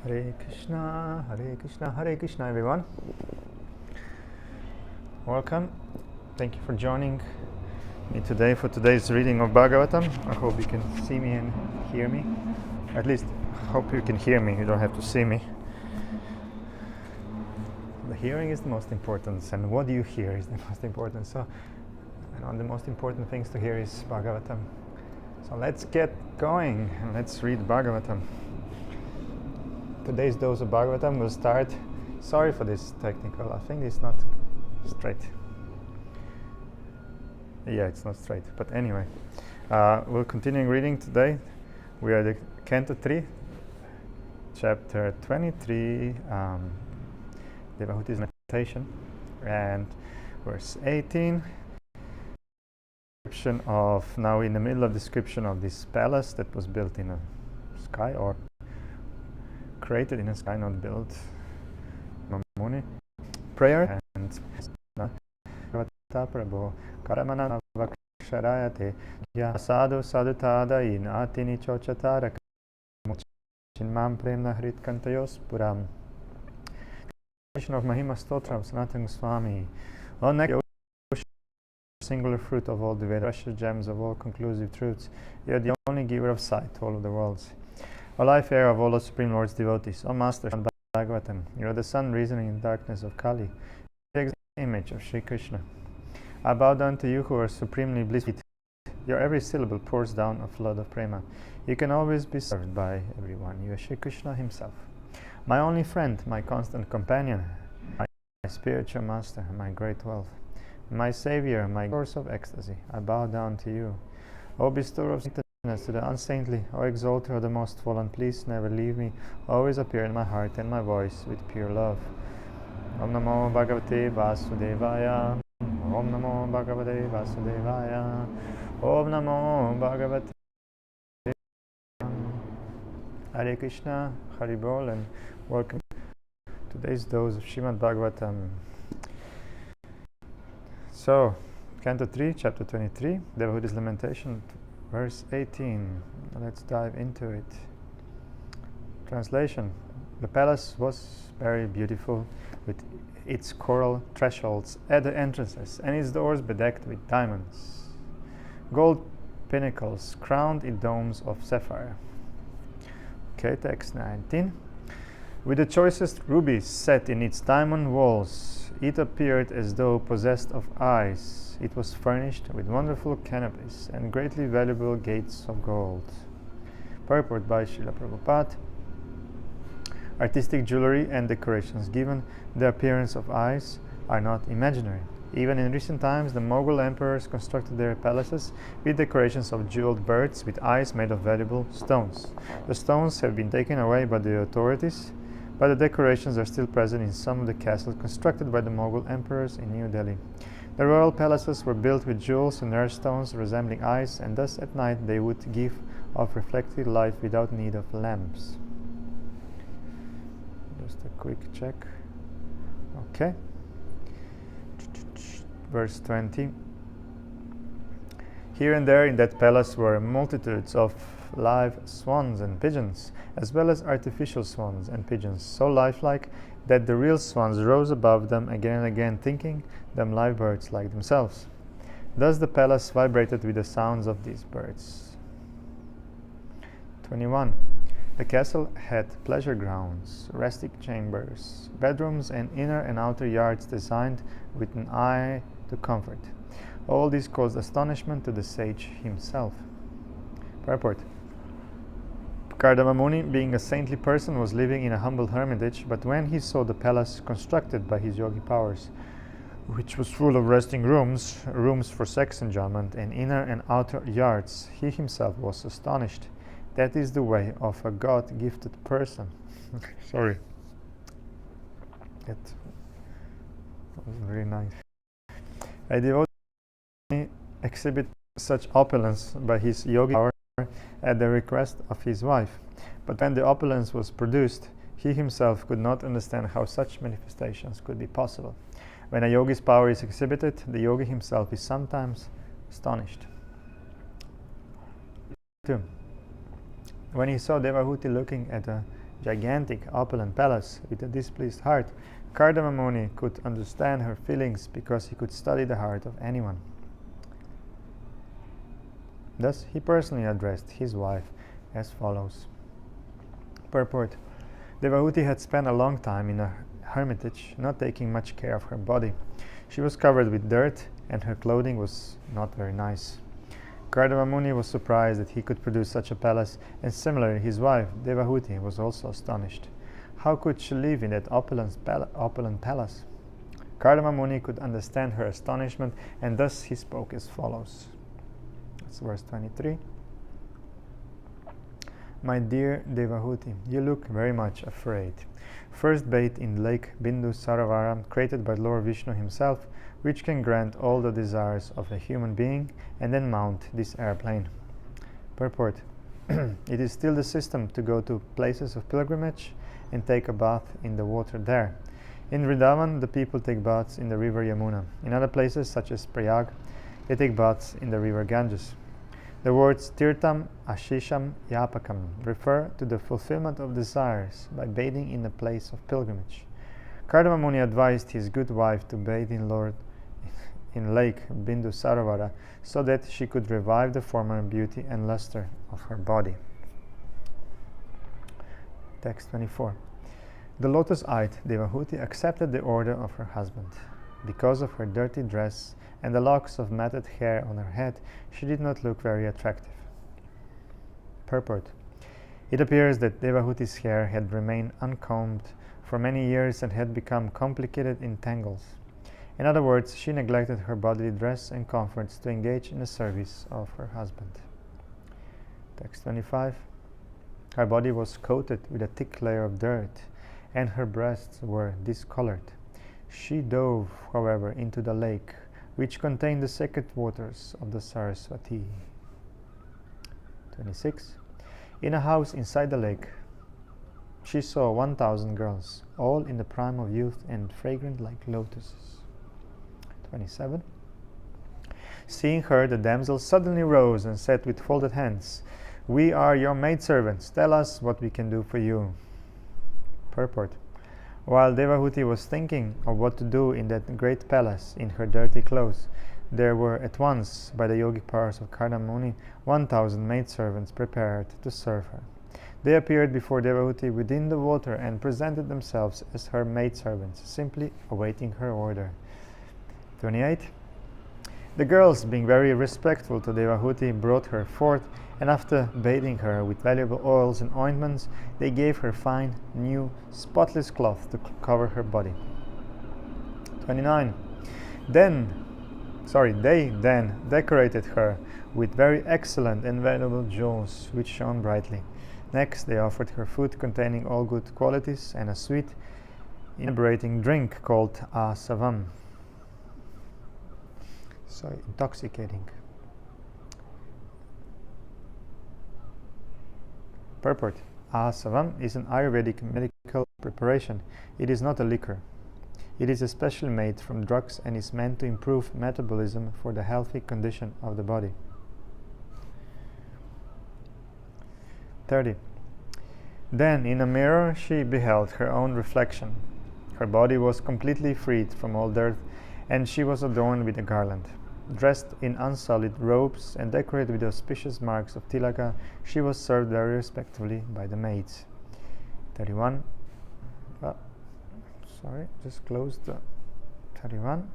Hare Krishna, Hare Krishna, everyone. Welcome. Thank you for joining me today for today's reading of Bhagavatam. I hope you can see me and hear me. At least, hope you can hear me. You don't have to see me. The hearing is the most important, and what you hear is the most important. So, one of the most important things to hear is Bhagavatam. So let's get going and let's read Bhagavatam. Today's dose of Bhagavatam will start. Sorry for this technical. I think it's not straight. Yeah, it's not straight. But anyway, we'll continue reading today. We are the Canto 3, Chapter 23, Devahuti's meditation, and verse 18. Description of, now in the middle of description of this palace that was built in a sky, or created in a sky, not built. Mamuni. Prayer and Prabhu Karamana Vaksharayate Sadhu Sadhutadain Atini Chochatara Chinmam Premna Hrit Kantayos Puram. Of Mahima Stotra of Sanatana Swami. O nectar, singular fruit of all the Vedas, precious gems of all conclusive truths. You are the only giver of sight to all of the worlds. O life air of all the Supreme Lord's devotees. O Master Srimad Bhagavatam, you are the sun reasoning in darkness of Kali, the exact image of Sri Krishna. I bow down to you who are supremely blissful. Your every syllable pours down a flood of prema. You can always be served by everyone. You are Sri Krishna himself. My only friend, my constant companion, my spiritual master, my great wealth, my savior, my source of ecstasy. I bow down to you. O bestower of saintliness to the unsaintly, O exalter of the most fallen, please never leave me. Always appear in my heart and my voice with pure love. Om Namo Bhagavate Vasudevaya. Om Namo Bhagavate Vasudevaya. Om Namo Bhagavate. Hare Krishna, Haribol, and welcome to today's dose of Srimad Bhagavatam. So, Canto 3, Chapter 23, Devahuti's Lamentation, verse 18. Let's dive into it. Translation. The palace was very beautiful, with its coral thresholds at the entrances, and its doors bedecked with diamonds. Gold pinnacles crowned its domes of sapphire. Okay, text 19. With the choicest rubies set in its diamond walls, it appeared as though possessed of eyes. It was furnished with wonderful canopies and greatly valuable gates of gold. Purport by Srila Prabhupada. Artistic jewelry and decorations given the appearance of eyes are not imaginary. Even in recent times, the Mughal emperors constructed their palaces with decorations of jeweled birds with eyes made of valuable stones. The stones have been taken away by the authorities, but the decorations are still present in some of the castles constructed by the Mughal emperors in New Delhi. The royal palaces were built with jewels and earth stones resembling eyes, and thus at night they would give off reflected light without need of lamps. Just a quick check. Okay. Verse 20. Here and there in that palace were multitudes of live swans and pigeons, as well as artificial swans and pigeons, so lifelike that the real swans rose above them again and again, thinking them live birds like themselves. Thus the palace vibrated with the sounds of these birds. 21. The castle had pleasure grounds, rustic chambers, bedrooms, and inner and outer yards designed with an eye to comfort. All this caused astonishment to the sage himself. Purport. Kardama Muni, being a saintly person, was living in a humble hermitage, but when he saw the palace constructed by his yogi powers, which was full of resting rooms, rooms for sex enjoyment, and inner and outer yards, he himself was astonished. That is the way of a God-gifted person. Sorry. That was very nice. A devotee exhibit such opulence by his yogi power at the request of his wife. But when the opulence was produced, he himself could not understand how such manifestations could be possible. When a yogi's power is exhibited, the yogi himself is sometimes astonished. 2. When he saw Devahuti looking at a gigantic opulent palace with a displeased heart, Kardama Muni could understand her feelings because he could study the heart of anyone. Thus, he personally addressed his wife as follows. Purport. Devahuti had spent a long time in a hermitage, not taking much care of her body. She was covered with dirt, and her clothing was not very nice. Kardama Muni was surprised that he could produce such a palace, and similarly his wife, Devahuti, was also astonished. How could she live in that opulent palace? Kardama Muni could understand her astonishment, and thus he spoke as follows. That's verse 23. My dear Devahuti, you look very much afraid. First bathe in Lake Bindu Saravara, created by Lord Vishnu himself, which can grant all the desires of a human being, and then mount this airplane. Purport. It is still the system to go to places of pilgrimage and take a bath in the water there. In Vrindavan, the people take baths in the river Yamuna. In other places, such as Prayag, they take baths in the river Ganges. The words Tirtam, Ashisham, Yapakam refer to the fulfillment of desires by bathing in a place of pilgrimage. Kardama Muni advised his good wife to bathe in Lake Bindu Saravara so that she could revive the former beauty and luster of her body. Text 24. The lotus-eyed Devahuti accepted the order of her husband. Because of her dirty dress and the locks of matted hair on her head, she did not look very attractive. Purport. It appears that Devahuti's hair had remained uncombed for many years and had become complicated in tangles. In other words, she neglected her bodily dress and comforts to engage in the service of her husband. Text 25. Her body was coated with a thick layer of dirt, and her breasts were discolored. She dove, however, into the lake, which contained the sacred waters of the Saraswati. 26. In a house inside the lake, she saw 1,000 girls, all in the prime of youth and fragrant like lotuses. 27. Seeing her, the damsel suddenly rose and said with folded hands, "We are your maidservants. Tell us what we can do for you." Purport. While Devahuti was thinking of what to do in that great palace in her dirty clothes, there were at once, by the yogic powers of Kardama Muni, 1,000 maidservants prepared to serve her. They appeared before Devahuti within the water and presented themselves as her maidservants, simply awaiting her order. 28. The girls, being very respectful to Devahuti, brought her forth, and after bathing her with valuable oils and ointments, they gave her fine, new, spotless cloth to cover her body. 29. They then decorated her with very excellent and valuable jewels, which shone brightly. Next, they offered her food containing all good qualities and a sweet, inebriating drink called asavam. So intoxicating. Purport. Asavam is an Ayurvedic medical preparation. It is not a liquor. It is especially made from drugs and is meant to improve metabolism for the healthy condition of the body. 30. Then in a mirror she beheld her own reflection. Her body was completely freed from all dirt, and she was adorned with a garland. Dressed in unsullied robes and decorated with auspicious marks of tilaka, she was served very respectfully by the maids. 31. Just close the 31.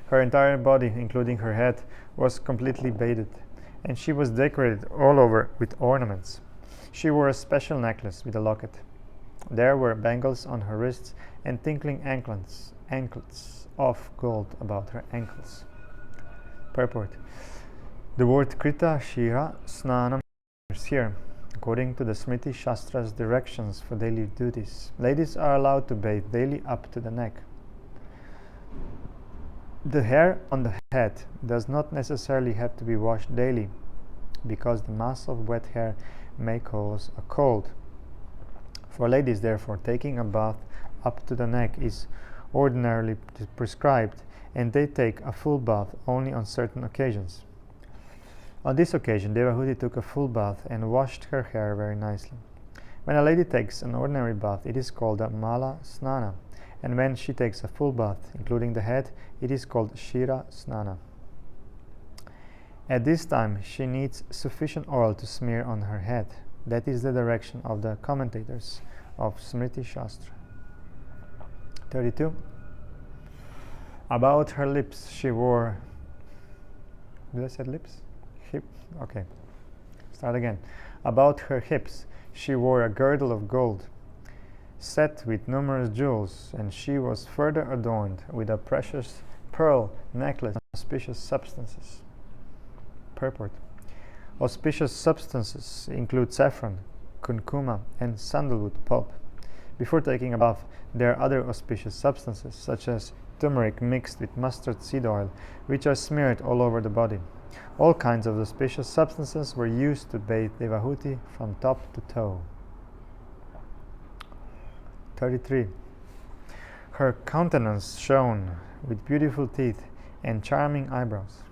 Her entire body, including her head, was completely bathed, and she was decorated all over with ornaments. She wore a special necklace with a locket. There were bangles on her wrists and tinkling anklets of gold about her ankles. Purport. The word Krita Shira Snanam is here. According to the Smriti Shastra's directions for daily duties, ladies are allowed to bathe daily up to the neck. The hair on the head does not necessarily have to be washed daily, because the mass of wet hair may cause a cold. For ladies, therefore, taking a bath up to the neck is ordinarily prescribed, and they take a full bath only on certain occasions. On this occasion, Devahuti took a full bath and washed her hair very nicely. When a lady takes an ordinary bath, it is called a mala snana, and when she takes a full bath, including the head, it is called shira snana. At this time, she needs sufficient oil to smear on her head. That is the direction of the commentators of Smriti Shastra. 32. About her lips, she wore. Did I say lips? Hip. Okay. Start again. About her hips, she wore a girdle of gold, set with numerous jewels, and she was further adorned with a precious pearl necklace of auspicious substances. Purport. Auspicious substances include saffron, kunkuma, and sandalwood pulp. Before taking a bath, there are other auspicious substances, such as turmeric mixed with mustard seed oil, which are smeared all over the body. All kinds of auspicious substances were used to bathe Devahuti from top to toe. 33. Her countenance shone with beautiful teeth and charming eyebrows.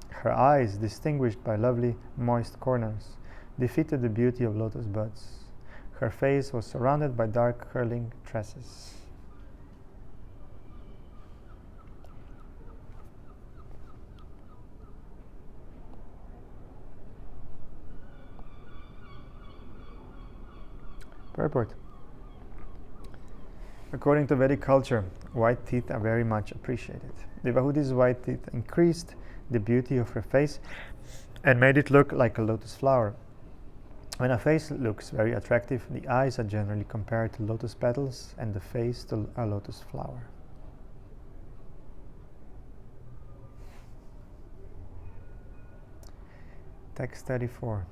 Her eyes, distinguished by lovely, moist corners, defeated the beauty of lotus buds. Her face was surrounded by dark, curling tresses. Purport. According to Vedic culture, white teeth are very much appreciated. Devahuti's white teeth increased the beauty of her face and made it look like a lotus flower. When a face looks very attractive, the eyes are generally compared to lotus petals and the face to a lotus flower. Text 34.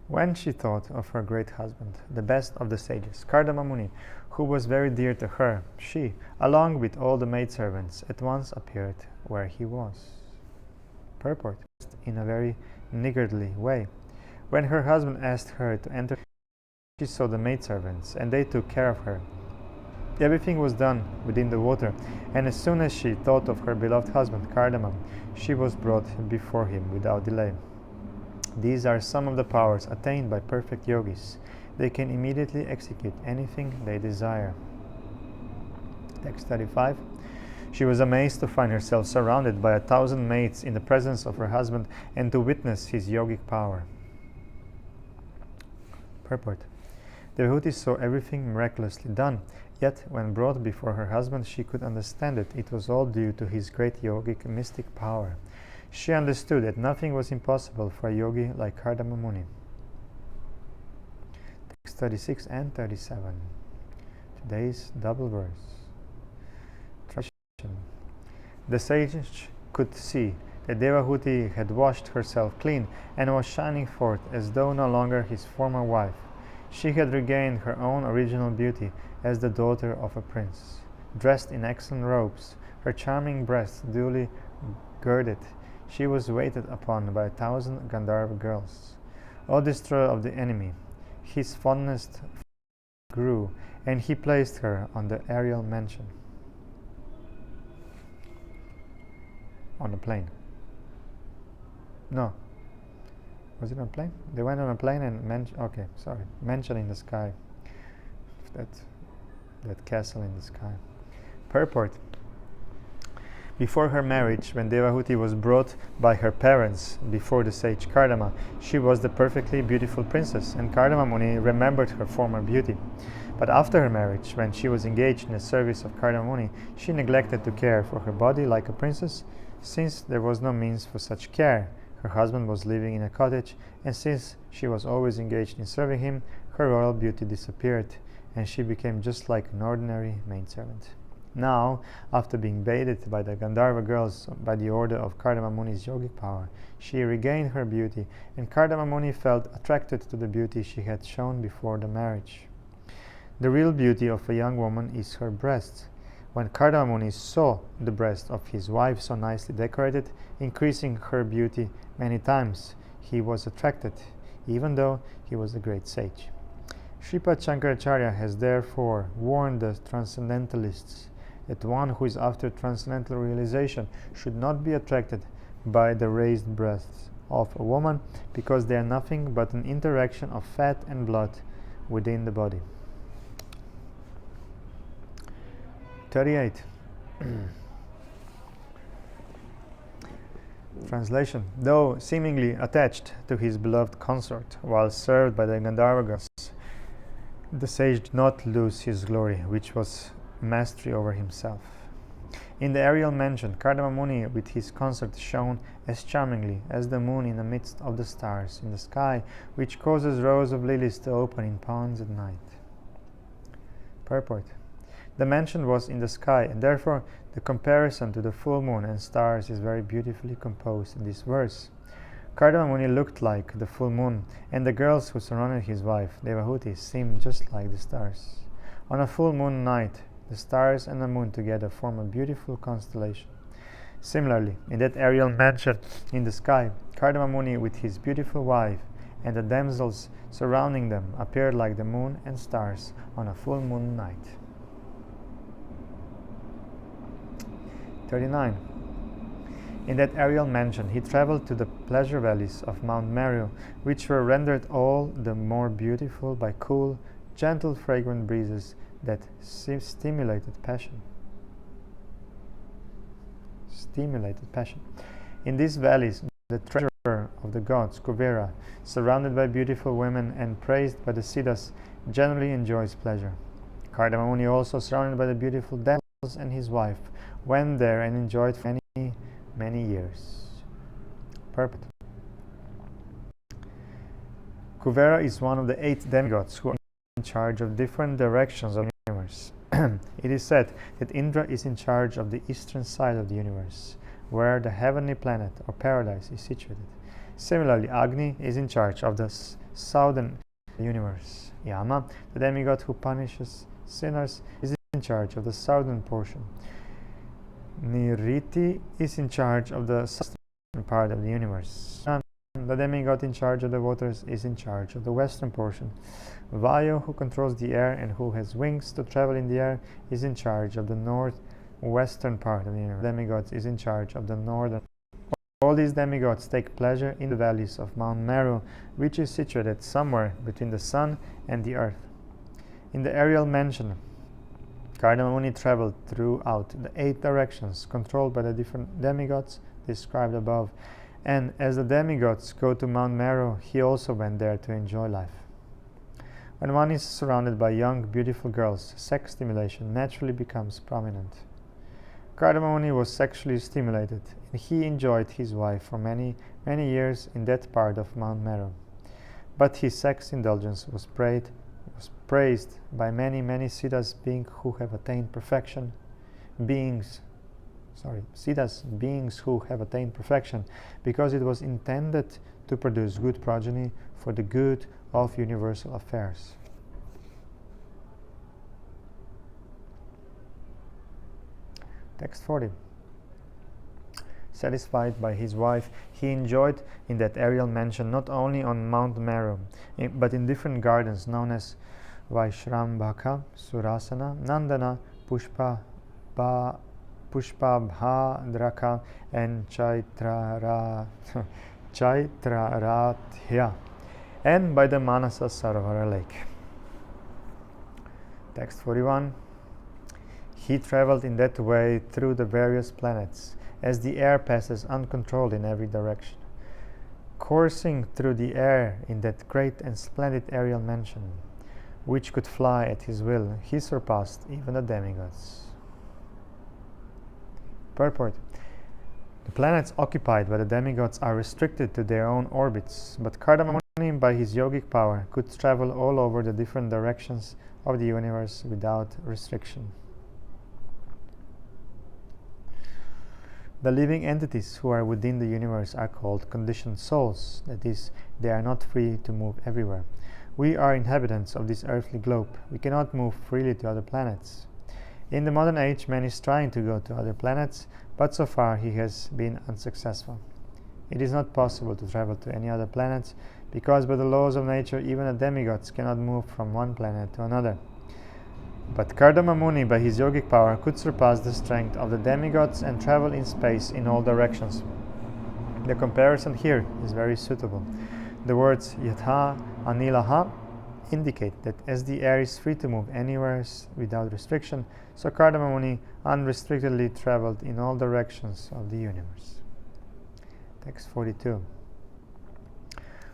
When she thought of her great husband, the best of the sages, Kardama Muni, who was very dear to her, she, along with all the maidservants, at once appeared where he was. Purport. In a very niggardly way. When her husband asked her to enter, she saw the maidservants, and they took care of her. Everything was done within the water, and as soon as she thought of her beloved husband, Kardama, she was brought before him without delay. These are some of the powers attained by perfect yogis. They can immediately execute anything they desire. Text 35. She was amazed to find herself surrounded by 1,000 maids in the presence of her husband and to witness his yogic power. Purport. Devahuti saw everything miraculously done, yet when brought before her husband she could understand it. It was all due to his great yogic mystic power. She understood that nothing was impossible for a yogi like Kardama Muni. Text 36 and 37. Today's double verse. Translation. The sage could see that Devahuti had washed herself clean and was shining forth as though no longer his former wife. She had regained her own original beauty as the daughter of a prince. Dressed in excellent robes, her charming breasts duly girded, she was waited upon by 1,000 Gandharva girls. O destroyer of the enemy, his fondness grew, and he placed her on the aerial mansion. On a plane. No. Was it on a plane? They went on a plane and mansion in the sky. That castle in the sky. Purport. Before her marriage, when Devahuti was brought by her parents before the sage Kardama, she was the perfectly beautiful princess, and Kardama Muni remembered her former beauty. But after her marriage, when she was engaged in the service of Kardama Muni, she neglected to care for her body like a princess, since there was no means for such care. Her husband was living in a cottage, and since she was always engaged in serving him, her royal beauty disappeared, and she became just like an ordinary maidservant. Now, after being bathed by the Gandharva girls by the order of Kardama Muni's yogic power, she regained her beauty, and Kardama Muni felt attracted to the beauty she had shown before the marriage. The real beauty of a young woman is her breasts. When Kardama Muni saw the breast of his wife so nicely decorated, increasing her beauty many times, he was attracted, even though he was a great sage. Sripad Shankaracharya has therefore warned the transcendentalists that one who is after transcendental realization should not be attracted by the raised breasts of a woman, because they are nothing but an interaction of fat and blood within the body. 38. Translation. Though seemingly attached to his beloved consort while served by the Gandharvas, the sage did not lose his glory, which was mastery over himself. In the aerial mansion, Kardama Muni with his consort shone as charmingly as the moon in the midst of the stars in the sky, which causes rows of lilies to open in ponds at night. Purport. The mansion was in the sky, and therefore the comparison to the full moon and stars is very beautifully composed in this verse. Kardama Muni looked like the full moon, and the girls who surrounded his wife, Devahuti, seemed just like the stars. On a full moon night, the stars and the moon together form a beautiful constellation. Similarly, in that aerial mansion in the sky, Kardama Muni with his beautiful wife and the damsels surrounding them appeared like the moon and stars on a full moon night. 39. In that aerial mansion, he traveled to the pleasure valleys of Mount Meru, which were rendered all the more beautiful by cool, gentle, fragrant breezes that stimulated passion. In these valleys, the treasurer of the gods, Kuvera, surrounded by beautiful women and praised by the Siddhas, generally enjoys pleasure. Kardama Muni, also surrounded by the beautiful damsels and his wife, went there and enjoyed for many years. Purport. Kuvera is one of the 8 demigods who are in charge of different directions of the universe. It is said that Indra is in charge of the eastern side of the universe, where the heavenly planet or paradise is situated. Similarly, Agni is in charge of the southern universe. Yama, the demigod who punishes sinners, is in charge of the southern portion. Niriti is in charge of the southern part of the universe. Sun, the demigod in charge of the waters, is in charge of the western portion. Vayu, who controls the air and who has wings to travel in the air, is in charge of the northwestern part of the universe. Demigods is in charge of the northern. All these demigods take pleasure in the valleys of Mount Meru, which is situated somewhere between the sun and the earth. In the aerial mansion, Kardama Muni traveled throughout the 8 directions controlled by the different demigods described above, and as the demigods go to Mount Meru, he also went there to enjoy life. When one is surrounded by young, beautiful girls, sex stimulation naturally becomes prominent. Kardama Muni was sexually stimulated, and he enjoyed his wife for many years in that part of Mount Meru. But his sex indulgence was praised by many Siddhas who have attained perfection, beings who have attained perfection, because it was intended to produce good progeny for the good of universal affairs. Text 40. Satisfied by his wife, he enjoyed in that aerial mansion not only on Mount Meru, but in different gardens known as Vaishrambhaka, Surasana, Nandana, Pushpabhadraka, and Chaitrarathya, and by the Manasa Sarovara lake. Text 41. He traveled in that way through the various planets, as the air passes uncontrolled in every direction. Coursing through the air in that great and splendid aerial mansion, which could fly at his will, he surpassed even the demigods. Purport. The planets occupied by the demigods are restricted to their own orbits, but Kardama Muni, by his yogic power, could travel all over the different directions of the universe without restriction. The living entities who are within the universe are called conditioned souls, that is, they are not free to move everywhere. We are inhabitants of this earthly globe. We cannot move freely to other planets. In the modern age, man is trying to go to other planets, but so far he has been unsuccessful. It is not possible to travel to any other planets, because by the laws of nature, even the demigods cannot move from one planet to another. But Kardama Muni, by his yogic power, could surpass the strength of the demigods and travel in space in all directions. The comparison here is very suitable. The words yatha anilaha indicate that as the air is free to move anywhere without restriction, so Kardama Muni unrestrictedly traveled in all directions of the universe. Text 42.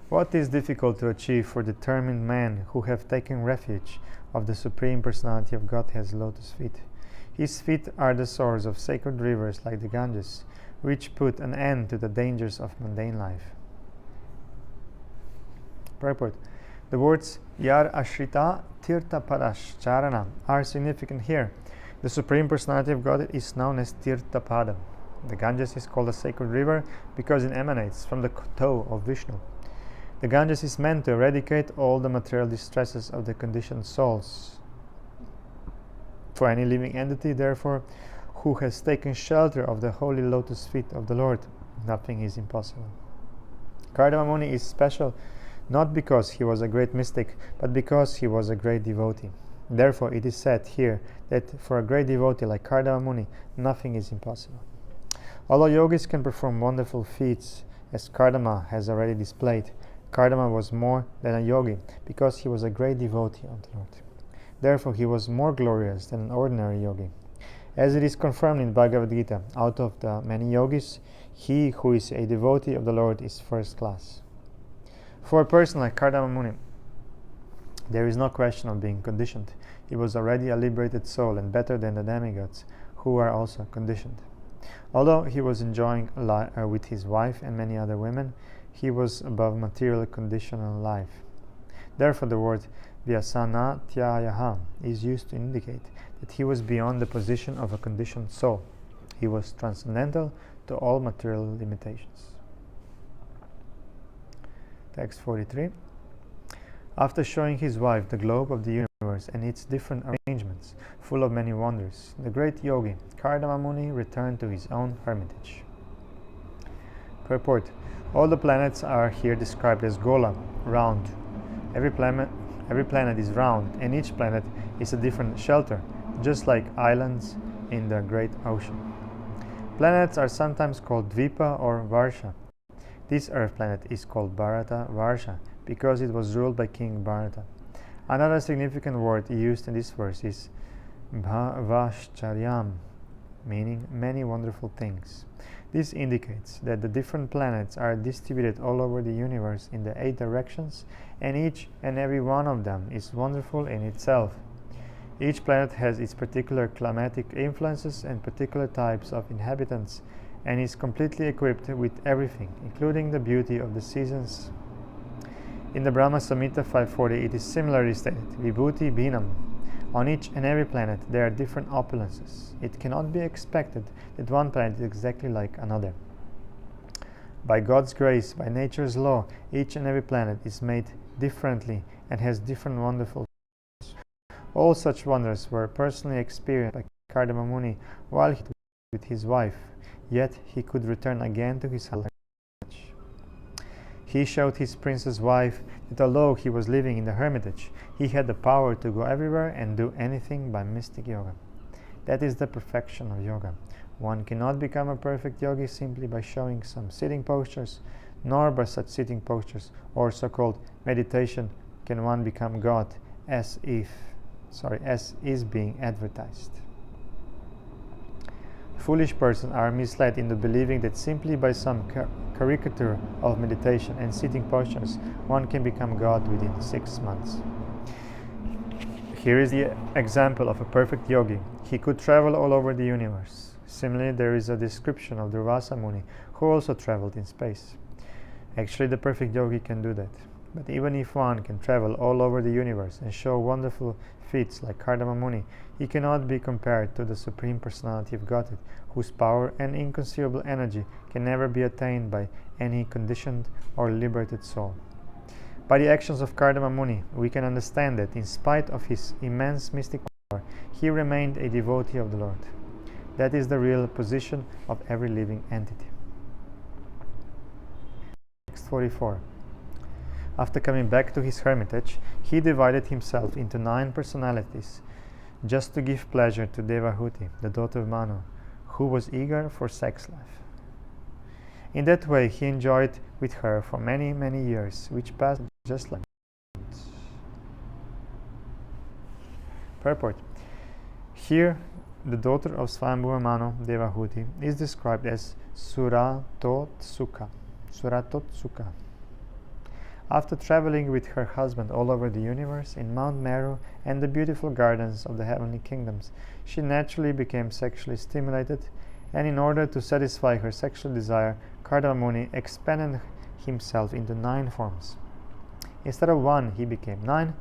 What is difficult to achieve for determined men who have taken refuge of the Supreme Personality of Godhead's lotus feet? His feet are the source of sacred rivers like the Ganges, which put an end to the dangers of mundane life. Purport. The words Yar Ashrita Tirtha Parash Charana are significant here. The Supreme Personality of Godhead is known as Tirtha Pada. The Ganges is called a sacred river because it emanates from the toe of Vishnu. The Ganges is meant to eradicate all the material distresses of the conditioned souls. For any living entity, therefore, who has taken shelter of the holy lotus feet of the Lord, nothing is impossible. Kardama Muni is special not because he was a great mystic, but because he was a great devotee. Therefore, it is said here that for a great devotee like Kardama Muni, nothing is impossible. Although yogis can perform wonderful feats, as Kardama has already displayed, Kardama was more than a yogi because he was a great devotee of the Lord. Therefore, he was more glorious than an ordinary yogi. As it is confirmed in Bhagavad Gita, out of the many yogis, he who is a devotee of the Lord is first class. For a person like Kardama Muni, there is no question of being conditioned. He was already a liberated soul and better than the demigods, who are also conditioned. Although he was enjoying with his wife and many other women, he was above material conditional life. Therefore, the word Vyasanatyayaha is used to indicate that he was beyond the position of a conditioned soul. He was transcendental to all material limitations. Text 43. After showing his wife the globe of the universe and its different arrangements, full of many wonders, the great yogi Kardama Muni returned to his own hermitage. Purport. All the planets are here described as Gola, round. Every planet is round, and each planet is a different shelter, just like islands in the great ocean. Planets are sometimes called Dvipa or Varsha. This earth planet is called Bharata Varsha because it was ruled by King Bharata. Another significant word used in this verse is Bhavascharyam, meaning many wonderful things. This indicates that the different planets are distributed all over the universe in the 8 directions, and each and every one of them is wonderful in itself. Each planet has its particular climatic influences and particular types of inhabitants, and is completely equipped with everything, including the beauty of the seasons. In the Brahma Samhita 540, it is similarly stated, Vibhuti Bhinam. On each and every planet, there are different opulences. It cannot be expected that one planet is exactly like another. By God's grace, by nature's law, each and every planet is made differently and has different wonderful features. All such wonders were personally experienced by Kardama Muni while he was with his wife, yet he could return again to his hermitage. He showed his princess wife that although he was living in the hermitage, he had the power to go everywhere and do anything by mystic yoga. That is the perfection of yoga. One cannot become a perfect yogi simply by showing some sitting postures, nor by such sitting postures or so-called meditation can one become God as is being advertised. Foolish persons are misled into believing that simply by some caricature of meditation and sitting postures, one can become God within 6 months. Here is the example of a perfect yogi. He could travel all over the universe. Similarly, there is a description of Durvasa Muni, who also traveled in space. Actually, the perfect yogi can do that. But even if one can travel all over the universe and show wonderful feats like Kardama Muni, he cannot be compared to the Supreme Personality of Godhead, whose power and inconceivable energy can never be attained by any conditioned or liberated soul. By the actions of Kardama Muni, we can understand that in spite of his immense mystic power, he remained a devotee of the Lord. That is the real position of every living entity. Text 44. After coming back to his hermitage, he divided himself into 9 personalities, just to give pleasure to Devahuti, the daughter of Manu, who was eager for sex life. In that way, he enjoyed with her for many, many years, which passed just like that. Purport. Here, the daughter of Swayambhuva Manu, Devahuti, is described as Suratotsuka. After traveling with her husband all over the universe, in Mount Meru and the beautiful gardens of the heavenly kingdoms, she naturally became sexually stimulated, and in order to satisfy her sexual desire, Kardama Muni expanded himself into 9 forms. Instead of 1, he became 9,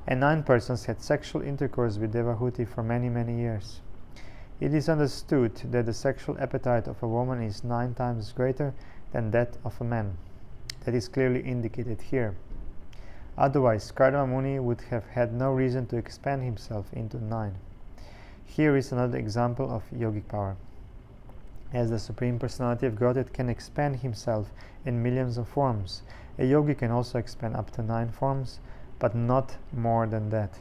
and 9 persons had sexual intercourse with Devahuti for many, many years. It is understood that the sexual appetite of a woman is 9 times greater than that of a man. That is clearly indicated here. Otherwise, Kardama Muni would have had no reason to expand himself into 9. Here is another example of yogic power. As the Supreme Personality of Godhead can expand himself in millions of forms, a yogi can also expand up to 9 forms, but not more than that.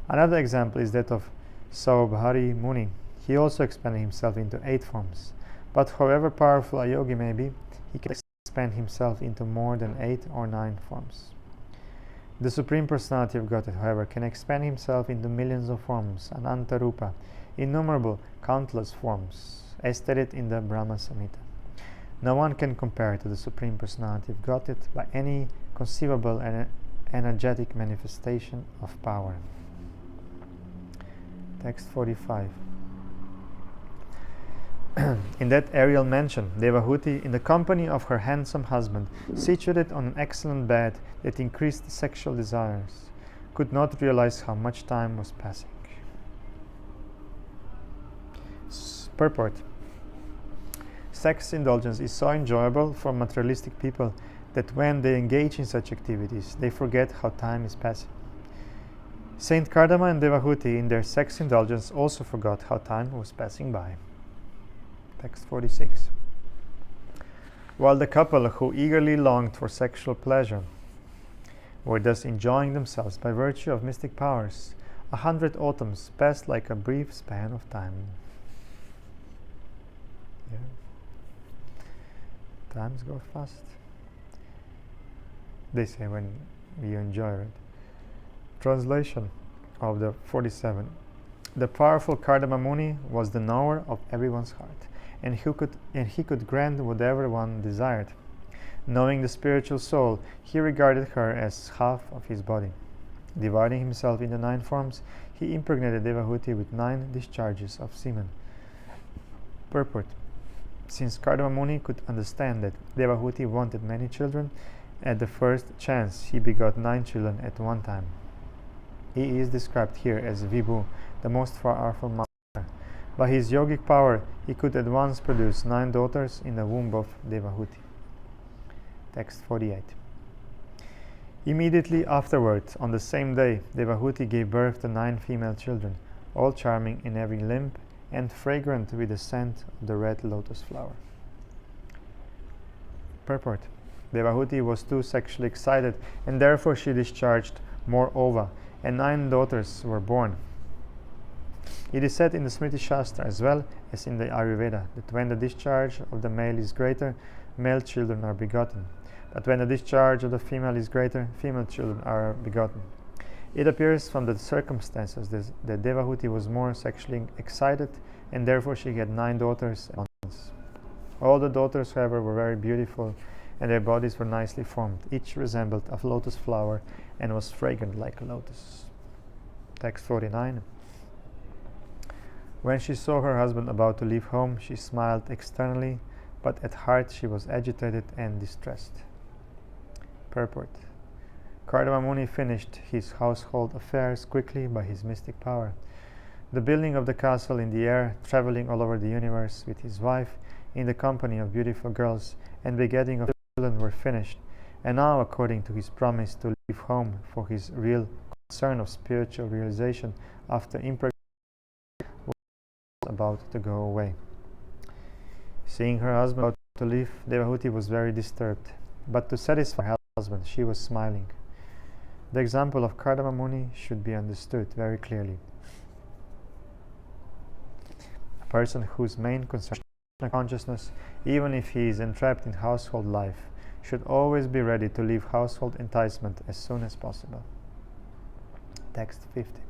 Another example is that of Saubhari Muni. He also expanded himself into 8 forms. But however powerful a yogi may be, he can expand himself into more than 8 or 9 forms. The Supreme Personality of Godhead, however, can expand himself into millions of forms, Ananta Rupa, innumerable, countless forms, as stated in the Brahma Samhita. No one can compare to the Supreme Personality of Godhead by any conceivable and energetic manifestation of power. Text 45. In that aerial mansion, Devahuti, in the company of her handsome husband, situated on an excellent bed that increased sexual desires, could not realize how much time was passing. Purport. Sex indulgence is so enjoyable for materialistic people that when they engage in such activities, they forget how time is passing. Saint Kardama and Devahuti, in their sex indulgence, also forgot how time was passing by. Text 46. While the couple who eagerly longed for sexual pleasure were thus enjoying themselves by virtue of mystic powers, 100 autumns passed like a brief span of time. Yeah. Times go fast. They say when you enjoy it. Translation of the 47. The powerful Kardama Muni was the knower of everyone's heart, and he could grant whatever one desired. Knowing the spiritual soul, he regarded her as half of his body. Dividing himself into 9 forms, he impregnated Devahuti with 9 discharges of semen. Purport. Since Kardama Muni could understand that Devahuti wanted many children, at the first chance he begot 9 children at one time. He is described here as Vibhu, the most powerful master. By his yogic power, he could at once produce 9 daughters in the womb of Devahuti. Text 48. Immediately afterward, on the same day, Devahuti gave birth to 9 female children, all charming in every limb and fragrant with the scent of the red lotus flower. Purport. Devahuti was too sexually excited, and therefore she discharged more ova, and 9 daughters were born. It is said in the Smriti Shastra as well as in the Ayurveda that when the discharge of the male is greater, male children are begotten. But when the discharge of the female is greater, female children are begotten. It appears from the circumstances that Devahuti was more sexually excited, and therefore she had 9 daughters at once. All the daughters, however, were very beautiful, and their bodies were nicely formed. Each resembled a lotus flower and was fragrant like a lotus. Text 49. When she saw her husband about to leave home, she smiled externally, but at heart she was agitated and distressed. Purport. Kardama Muni finished his household affairs quickly by his mystic power. The building of the castle in the air, traveling all over the universe with his wife, in the company of beautiful girls, and begetting of children were finished, and now, according to his promise to leave home for his real concern of spiritual realization after impregnation, was about to go away. Seeing her husband about to leave, Devahuti was very disturbed, but to satisfy her husband, she was smiling. The example of Kardama Muni should be understood very clearly. A person whose main concern consciousness, even if he is entrapped in household life, should always be ready to leave household enticement as soon as possible. Text 50.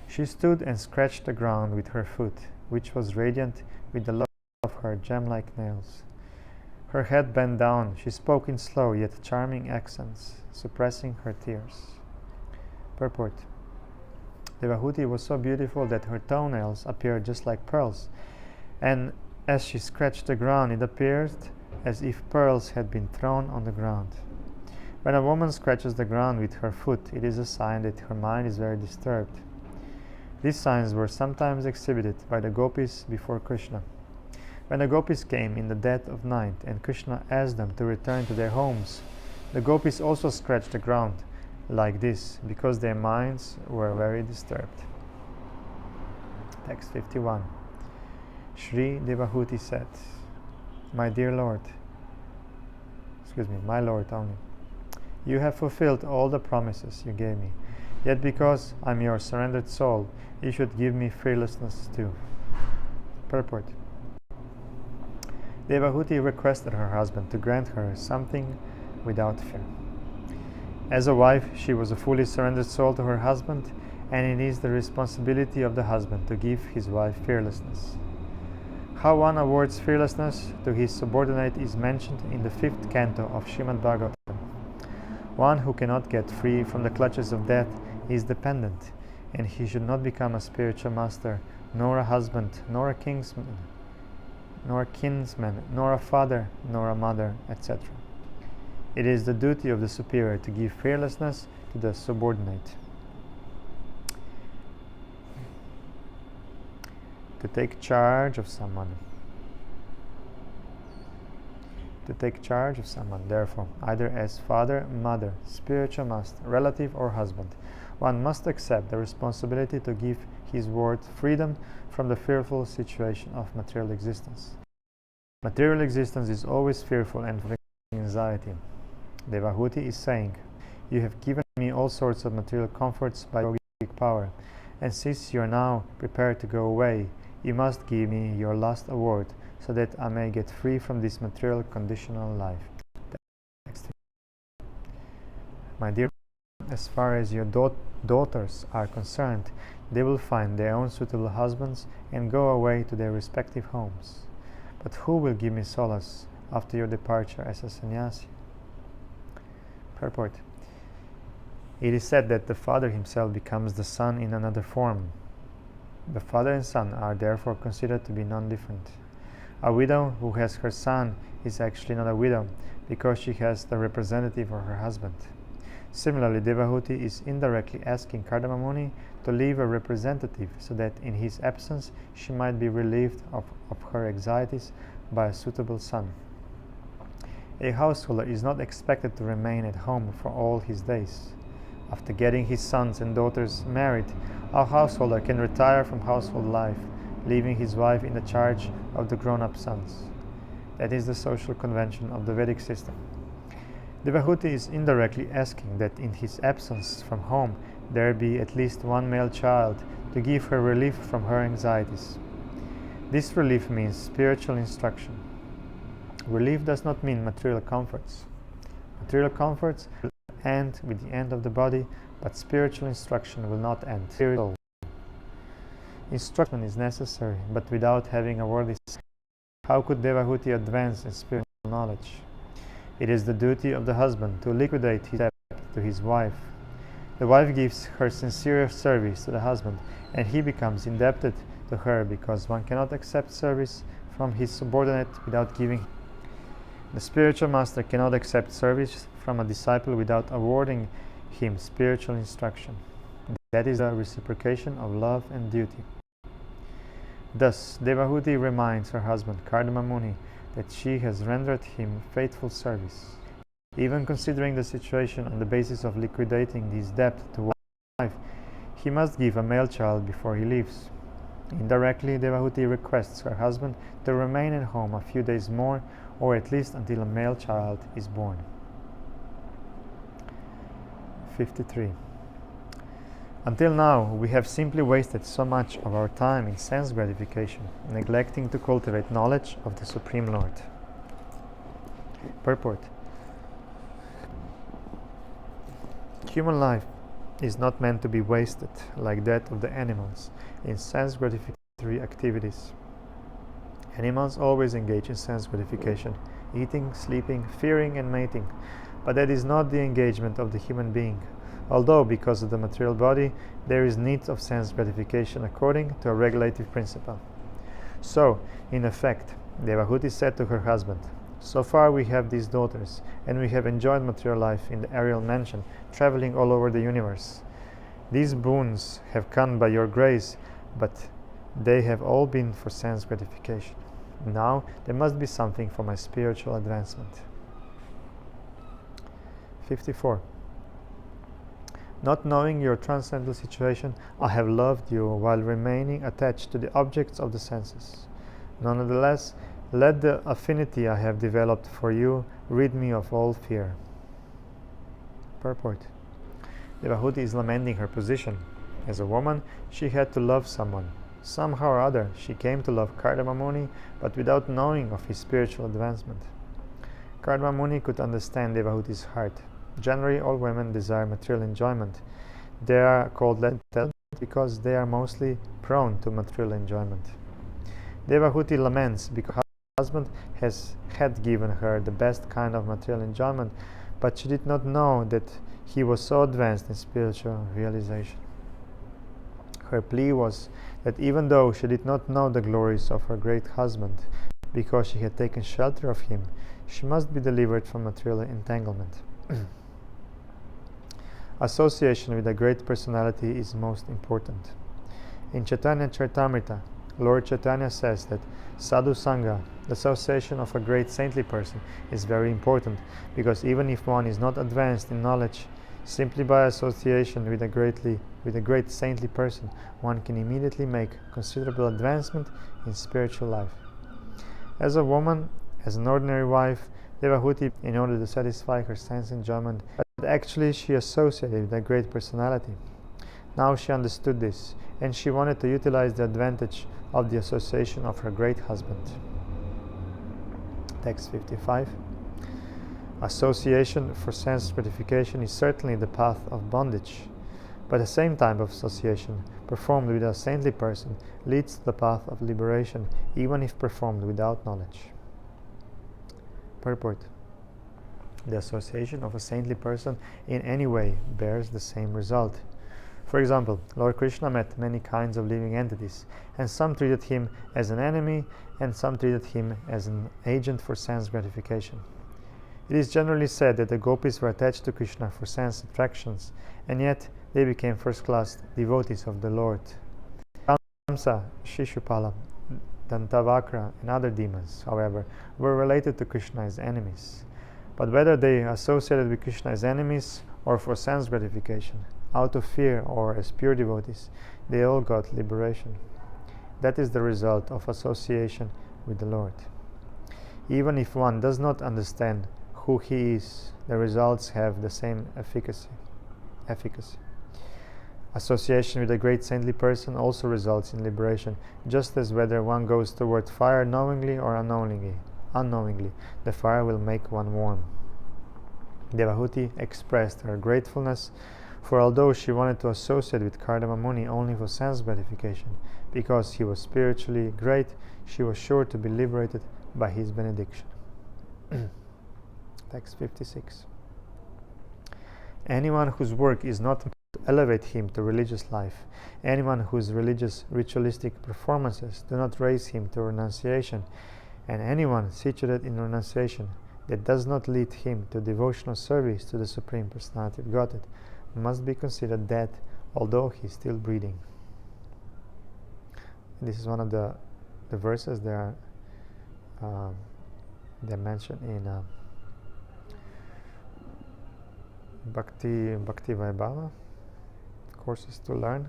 She stood and scratched the ground with her foot, which was radiant with the love of her gem-like nails. Her head bent down, she spoke in slow yet charming accents, suppressing her tears. Purport. Devahuti was so beautiful that her toenails appeared just like pearls, and as she scratched the ground, it appeared as if pearls had been thrown on the ground. When a woman scratches the ground with her foot, it is a sign that her mind is very disturbed. These signs were sometimes exhibited by the gopis before Krishna. When the gopis came in the dead of night and Krishna asked them to return to their homes, the gopis also scratched the ground like this because their minds were very disturbed. Text 51. Sri Devahuti said, my Lord only, you have fulfilled all the promises you gave me, yet because I am your surrendered soul, you should give me fearlessness too. Purport. Devahuti requested her husband to grant her something without fear. As a wife, she was a fully surrendered soul to her husband, and it is the responsibility of the husband to give his wife fearlessness. How one awards fearlessness to his subordinate is mentioned in the 5th canto of Srimad Bhagavatam. One who cannot get free from the clutches of death is dependent, and he should not become a spiritual master, nor a husband, nor a kinsman, nor a father, nor a mother, etc. It is the duty of the superior to give fearlessness to the subordinate. To take charge of someone. To take charge of someone, therefore, either as father, mother, spiritual master, relative, or husband, one must accept the responsibility to give his word freedom from the fearful situation of material existence. Material existence is always fearful and full of anxiety. Devahuti is saying, you have given me all sorts of material comforts by yogic power, and since you are now prepared to go away, you must give me your last award, so that I may get free from this material conditional life. My dear, as far as your daughters are concerned, they will find their own suitable husbands and go away to their respective homes. But who will give me solace after your departure as a sannyasi? Purport. It is said that the father himself becomes the son in another form. The father and son are therefore considered to be non-different. A widow who has her son is actually not a widow, because she has the representative of her husband. Similarly, Devahuti is indirectly asking Kardama Muni to leave a representative so that in his absence she might be relieved of her anxieties by a suitable son. A householder is not expected to remain at home for all his days. After getting his sons and daughters married, a householder can retire from household life, leaving his wife in the charge of the grown-up sons. That is the social convention of the Vedic system. Devahuti is indirectly asking that in his absence from home there be at least one male child to give her relief from her anxieties. This relief means spiritual instruction. Relief does not mean material comforts. Material comforts will end with the end of the body, but spiritual instruction will not end. Instruction is necessary, but without having a worldly sense, how could Devahuti advance in spiritual knowledge? It is the duty of the husband to liquidate his debt to his wife. The wife gives her sincere service to the husband, and he becomes indebted to her because one cannot accept service from his subordinate without giving. The spiritual master cannot accept service from a disciple without awarding him spiritual instruction. That is the reciprocation of love and duty. Thus, Devahuti reminds her husband, Kardama Muni, that she has rendered him faithful service. Even considering the situation on the basis of liquidating his debt to one wife, he must give a male child before he leaves. Indirectly, Devahuti requests her husband to remain at home a few days more, or at least until a male child is born. 53. Until now, we have simply wasted so much of our time in sense gratification, neglecting to cultivate knowledge of the Supreme Lord. Purport. Human life is not meant to be wasted, like that of the animals, in sense gratificatory activities. Animals always engage in sense gratification, eating, sleeping, fearing, and mating, but that is not the engagement of the human being, although because of the material body there is need of sense gratification according to a regulative principle. So, in effect, Devahuti said to her husband, "So far we have these daughters, and we have enjoyed material life in the aerial mansion, traveling all over the universe. These boons have come by your grace, but they have all been for sense gratification. Now there must be something for my spiritual advancement." 54. Not knowing your transcendental situation, I have loved you while remaining attached to the objects of the senses. Nonetheless, let the affinity I have developed for you rid me of all fear. Purport. Devahuti is lamenting her position. As a woman, she had to love someone. Somehow or other, she came to love Kardama Muni, but without knowing of his spiritual advancement. Kardama Muni could understand Devahuti's heart. Generally, all women desire material enjoyment. They are called intelligent because they are mostly prone to material enjoyment. Devahuti laments because her husband had given her the best kind of material enjoyment, but she did not know that he was so advanced in spiritual realization. Her plea was that even though she did not know the glories of her great husband, because she had taken shelter of him, she must be delivered from material entanglement. Association with a great personality is most important. In Chaitanya Charitamrita, Lord Chaitanya says that Sadhu Sangha, the association of a great saintly person, is very important, because even if one is not advanced in knowledge, simply by association with a great saintly person, one can immediately make considerable advancement in spiritual life. As a woman, as an ordinary wife, Devahuti, in order to satisfy her sense enjoyment, but actually she associated with a great personality. Now she understood this, and she wanted to utilize the advantage of the association of her great husband. Text 55. Association for sense gratification is certainly the path of bondage, but the same type of association, performed with a saintly person, leads to the path of liberation, even if performed without knowledge. Purport. The association of a saintly person in any way bears the same result. For example, Lord Krishna met many kinds of living entities, and some treated him as an enemy, and some treated him as an agent for sense gratification. It is generally said that the gopis were attached to Krishna for sense attractions, and yet they became first-class devotees of the Lord. Kamsa, Shishupala, Dantavakra, and other demons, however, were related to Krishna as enemies. But whether they associated with Krishna as enemies or for sense gratification, out of fear or as pure devotees, they all got liberation. That is the result of association with the Lord. Even if one does not understand who he is, the results have the same efficacy. Association with a great saintly person also results in liberation, just as whether one goes toward fire knowingly or unknowingly, the fire will make one warm. Devahuti expressed her gratefulness, for although she wanted to associate with Kardama Muni only for sense gratification, because he was spiritually great, she was sure to be liberated by his benediction. Text 56. Anyone whose work is not to elevate him to religious life, anyone whose religious ritualistic performances do not raise him to renunciation, and anyone situated in renunciation that does not lead him to devotional service to the Supreme Personality of Godhead, must be considered dead, although he is still breathing. This is one of the verses they're mentioned in Bhakti Vaibhava, courses to learn,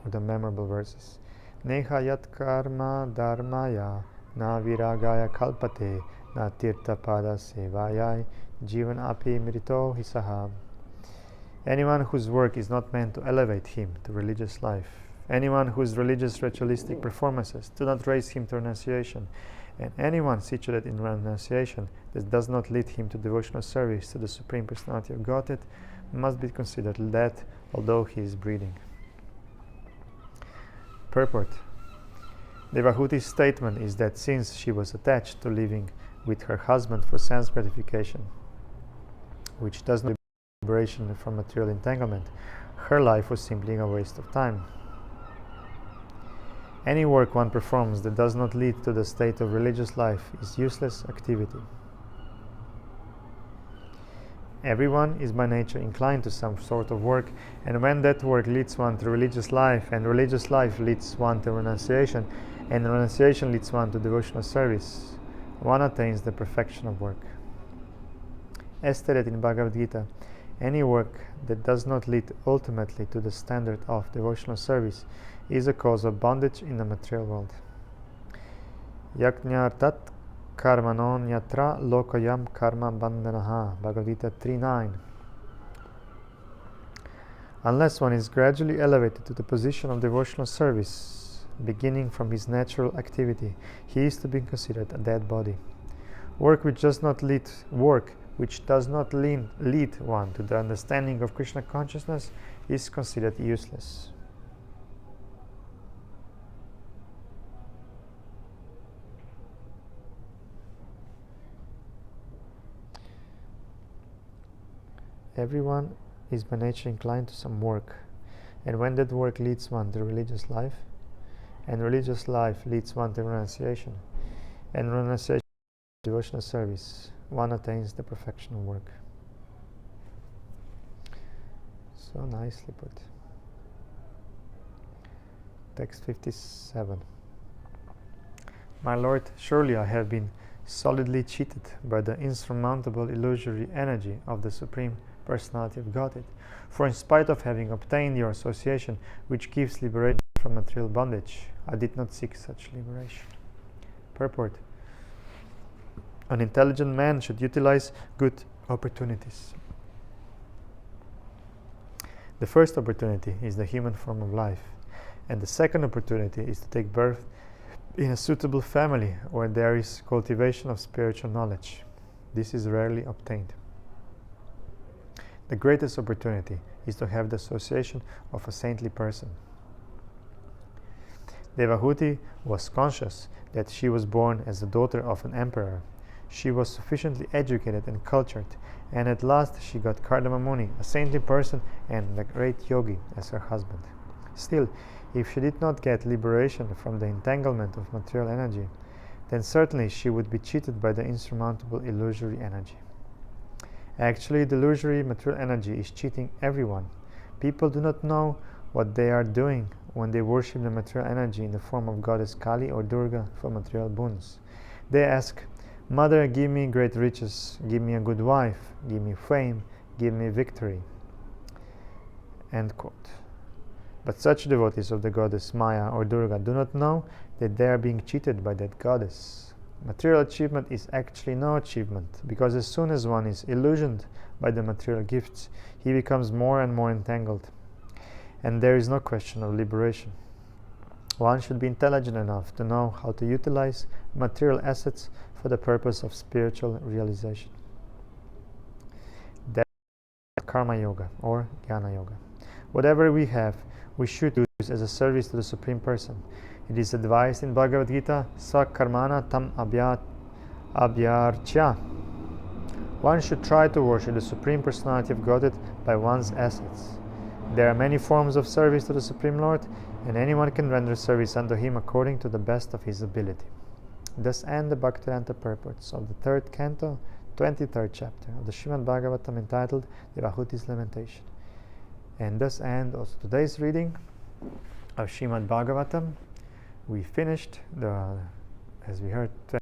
or the memorable verses. Neha yat karma dharmaya na viragaya kalpate na tirtha pada sevayai jivan api mirito hisaha. Anyone whose work is not meant to elevate him to religious life, anyone whose religious ritualistic performances do not raise him to renunciation, and anyone situated in renunciation that does not lead him to devotional service to the Supreme Personality of Godhead must be considered dead, although he is breathing. Purport. Devahuti's statement is that since she was attached to living with her husband for sense gratification, which does not liberation from material entanglement, her life was simply a waste of time. Any work one performs that does not lead to the state of religious life is useless activity. Everyone is by nature inclined to some sort of work, and when that work leads one to religious life, and religious life leads one to renunciation, and renunciation leads one to devotional service, one attains the perfection of work. As stated in Bhagavad Gita, any work that does not lead ultimately to the standard of devotional service is a cause of bondage in the material world. Yajñartat karmanon yatra lokayam karma bandhanaha, Bhagavad Gita 3.9. Unless one is gradually elevated to the position of devotional service, beginning from his natural activity, he is to be considered a dead body. Work which does not lead one to the understanding of Krishna consciousness is considered useless. Everyone is by nature inclined to some work, and when that work leads one to religious life, and religious life leads one to renunciation, and renunciation to devotional service, one attains the perfection of work. So nicely put. Text 57. My Lord, surely I have been solidly cheated by the insurmountable illusory energy of the Supreme Personality of Godhead, for in spite of having obtained your association, which gives liberation from material bondage, I did not seek such liberation. Purport. An intelligent man should utilize good opportunities. The first opportunity is the human form of life, and the second opportunity is to take birth in a suitable family where there is cultivation of spiritual knowledge. This is rarely obtained. The greatest opportunity is to have the association of a saintly person. Devahuti was conscious that she was born as the daughter of an emperor. She was sufficiently educated and cultured, and at last she got Kardama Muni, a saintly person, and the great yogi as her husband. Still, if she did not get liberation from the entanglement of material energy, then certainly she would be cheated by the insurmountable illusory energy. Actually, the illusory material energy is cheating everyone. People do not know what they are doing when they worship the material energy in the form of goddess Kali or Durga for material boons. They ask, Mother, give me great riches, give me a good wife, give me fame, give me victory. End quote. But such devotees of the goddess Maya or Durga do not know that they are being cheated by that goddess. Material achievement is actually no achievement, because as soon as one is illusioned by the material gifts, he becomes more and more entangled, and there is no question of liberation. One should be intelligent enough to know how to utilize material assets for the purpose of spiritual realization. That is Karma Yoga or Jnana Yoga. Whatever we have, we should use as a service to the Supreme Person. It is advised in Bhagavad Gita, Sa karmana tam abhyarchya. One should try to worship the Supreme Personality of Godhead by one's assets. There are many forms of service to the Supreme Lord, and anyone can render service unto Him according to the best of his ability. Thus end the Bhaktivedanta purports of the 3rd canto, 23rd chapter of the Srimad Bhagavatam entitled Devahuti's Lamentation. And thus end also today's reading of Srimad Bhagavatam. We finished as we heard,